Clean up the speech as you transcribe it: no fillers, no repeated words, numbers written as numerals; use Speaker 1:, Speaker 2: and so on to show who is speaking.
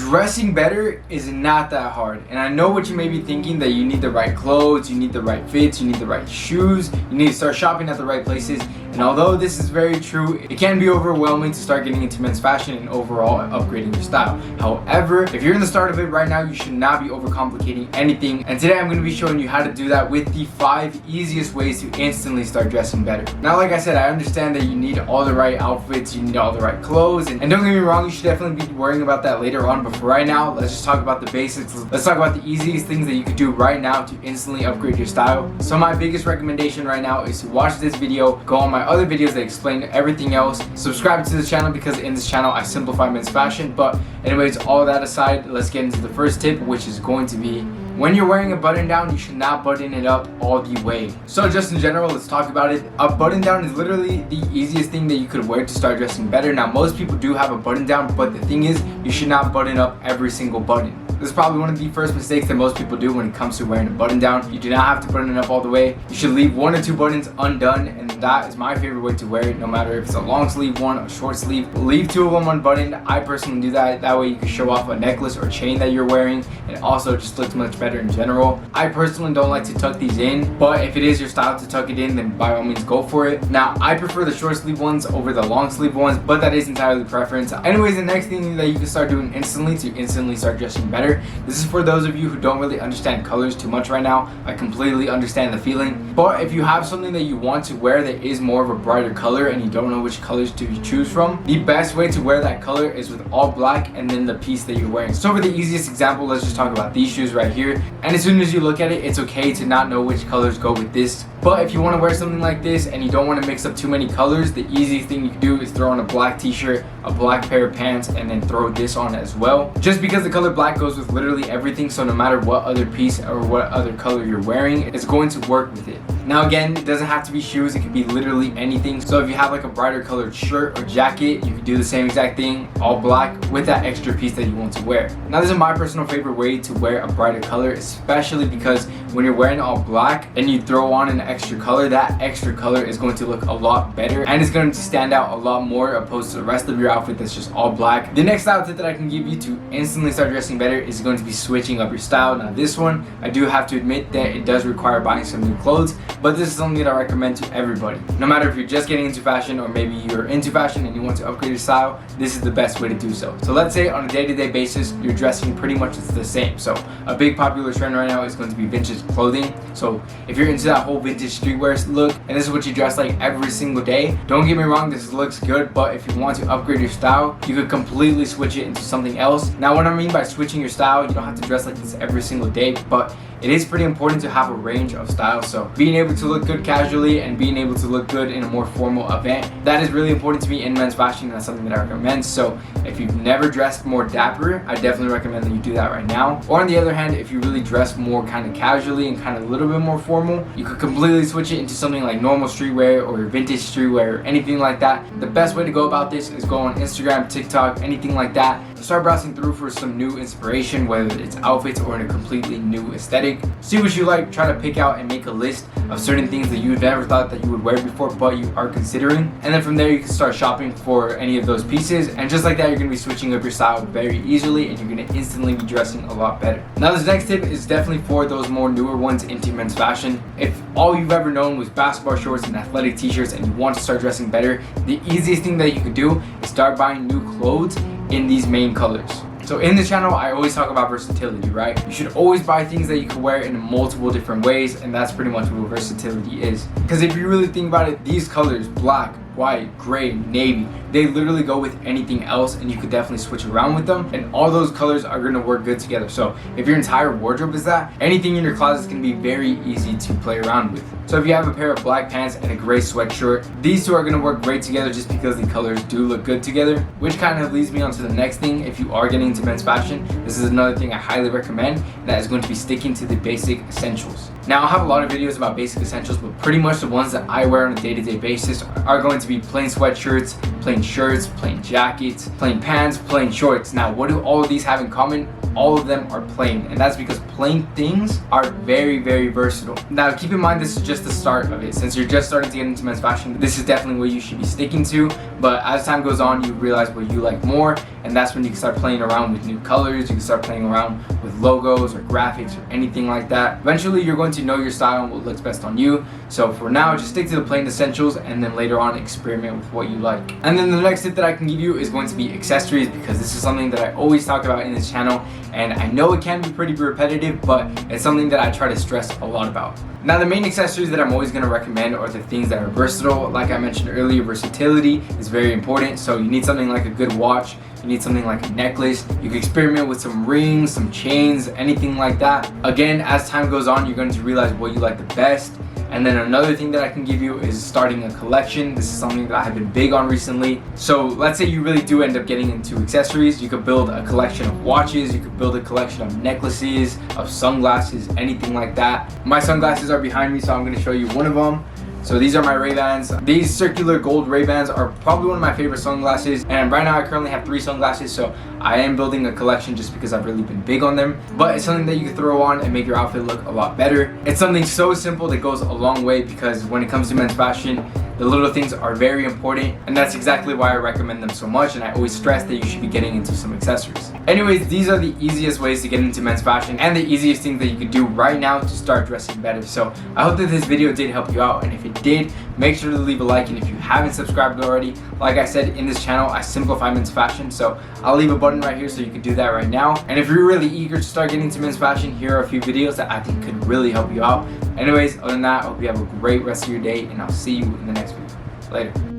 Speaker 1: Dressing better is not that hard, and I know what you may be thinking, that you need the right clothes, you need the right fits, you need the right shoes, you need to start shopping at the right places. And although this is very true, it can be overwhelming to start getting into men's fashion and overall upgrading your style. However, if you're in the start of it right now, you should not be overcomplicating anything. And today I'm going to be showing you how to do that with the 5 easiest ways to instantly start dressing better. Now, like I said, I understand that you need all the right outfits, you need all the right clothes, and don't get me wrong, you should definitely be worrying about that later on. But for right now, let's just talk about the basics. Let's talk about the easiest things that you could do right now to instantly upgrade your style. So my biggest recommendation right now is to watch this video, go on my other videos that explain everything else, subscribe to this channel because in this channel I simplify men's fashion. But anyways, all that aside, let's get into the first tip, which is going to be, when you're wearing a button down, you should not button it up all the way. So just in general, let's talk about it. A button down is literally the easiest thing that you could wear to start dressing better. Now, most people do have a button down, but the thing is, you should not button up every single button. This is probably one of the first mistakes that most people do when it comes to wearing a button down. You do not have to button it up all the way. You should leave 1 or 2 buttons undone, and that is my favorite way to wear it, no matter if it's a long sleeve one or short sleeve. Leave 2 of them unbuttoned. I personally do that. That way you can show off a necklace or chain that you're wearing, and it also just looks much better in general. I personally don't like to tuck these in, but if it is your style to tuck it in, then by all means go for it. Now, I prefer the short sleeve ones over the long sleeve ones, but that is entirely preference. Anyways, the next thing that you can start doing instantly to instantly start dressing better, this is for those of you who don't really understand colors too much right now. I completely understand the feeling, but if you have something that you want to wear that is more of a brighter color and you don't know which colors to choose from, the best way to wear that color is with all black and then the piece that you're wearing. So for the easiest example, let's just talk about these shoes right here. And as soon as you look at it, it's okay to not know which colors go with this. But if you want to wear something like this and you don't want to mix up too many colors, the easiest thing you can do is throw on a black t-shirt, a black pair of pants, and then throw this on as well. Just because the color black goes with literally everything, so no matter what other piece or what other color you're wearing, it's going to work with it. Now again, it doesn't have to be shoes, it could be literally anything. So if you have like a brighter colored shirt or jacket, you can do the same exact thing, all black, with that extra piece that you want to wear. Now this is my personal favorite way to wear a brighter color, especially because when you're wearing all black and you throw on an extra color, that extra color is going to look a lot better and it's going to stand out a lot more opposed to the rest of your outfit that's just all black. The next style tip that I can give you to instantly start dressing better is going to be switching up your style. Now this one, I do have to admit that it does require buying some new clothes, but this is something that I recommend to everybody. No matter if you're just getting into fashion or maybe you're into fashion and you want to upgrade your style, this is the best way to do so. So let's say on a day-to-day basis, you're dressing pretty much the same. So a big popular trend right now is going to be vintage clothing. So if you're into that whole vintage streetwear look and this is what you dress like every single day, don't get me wrong, this looks good, but if you want to upgrade your style, you could completely switch it into something else. Now what I mean by switching your style, you don't have to dress like this every single day, but it is pretty important to have a range of styles. So being able to look good casually and being able to look good in a more formal event, that is really important to me in men's fashion. That's something that I recommend. So if you've never dressed more dapper, I definitely recommend that you do that right now. Or on the other hand, if you really dress more kind of casually and kind of a little bit more formal, you could completely switch it into something like normal streetwear or vintage streetwear or anything like that. The best way to go about this is go on Instagram, TikTok, anything like that. Start browsing through for some new inspiration, whether it's outfits or in a completely new aesthetic. See what you like, try to pick out and make a list of certain things that you've never thought that you would wear before but you are considering, and then from there you can start shopping for any of those pieces, and just like that you're going to be switching up your style very easily and you're going to instantly be dressing a lot better. Now this next tip is definitely for those more newer ones into men's fashion. If all you've ever known was basketball shorts and athletic t-shirts and you want to start dressing better, the easiest thing that you could do is start buying new clothes in these main colors. So in this channel, I always talk about versatility, right? You should always buy things that you can wear in multiple different ways, and that's pretty much what versatility is. Because if you really think about it, these colors, black, white, gray, navy, they literally go with anything else and you could definitely switch around with them, and all those colors are going to work good together. So if your entire wardrobe is that, anything in your closet is going to be very easy to play around with. So if you have a pair of black pants and a gray sweatshirt, these two are going to work great together just because the colors do look good together, which kind of leads me on to the next thing. If you are getting into men's fashion, this is another thing I highly recommend, and that is going to be sticking to the basic essentials. Now I have a lot of videos about basic essentials, but pretty much the ones that I wear on a day-to-day basis are going to be plain sweatshirts, plain shirts, plain jackets, plain pants, plain shorts. Now what do all of these have in common? all of them are plain, and that's because plain things are very, very versatile. Now keep in mind, this is just the start of it. Since you're just starting to get into men's fashion, this is definitely what you should be sticking to, but as time goes on, you realize what you like more, and that's when you can start playing around with new colors, you can start playing around with logos or graphics or anything like that. Eventually you're going to know your style and what looks best on you, so for now just stick to the plain essentials, and then later on experiment with what you like. And then the next tip that I can give you is going to be accessories, because this is something that I always talk about in this channel, and I know it can be pretty repetitive, but it's something that I try to stress a lot about. Now the main accessories that I'm always going to recommend are the things that are versatile. Like I mentioned earlier, versatility is very important, so you need something like a good watch, you need something like a necklace, you can experiment with some rings, some chains, anything like that. Again, as time goes on, you're going to realize what you like the best. And then another thing that I can give you is starting a collection. This is something that I have been big on recently. So let's say you really do end up getting into accessories. You could build a collection of watches, you could build a collection of necklaces, of sunglasses, anything like that. My sunglasses are behind me, so I'm going to show you one of them. So these are my Ray-Bans. These circular gold Ray-Bans are probably one of my favorite sunglasses, and right now I currently have 3 sunglasses, so I am building a collection just because I've really been big on them. But it's something that you can throw on and make your outfit look a lot better. It's something so simple that goes a long way, because when it comes to men's fashion, the little things are very important, and that's exactly why I recommend them so much, and I always stress that you should be getting into some accessories. Anyways, these are the easiest ways to get into men's fashion and the easiest things that you can do right now to start dressing better. So I hope that this video did help you out, and if it did, make sure to leave a like, and if you haven't subscribed already, like I said, in this channel I simplify men's fashion, so I'll leave a button right here so you can do that right now. And if you're really eager to start getting into men's fashion, here are a few videos that I think could really help you out. Anyways, other than that, I hope you have a great rest of your day, and I'll see you in the next video. Later.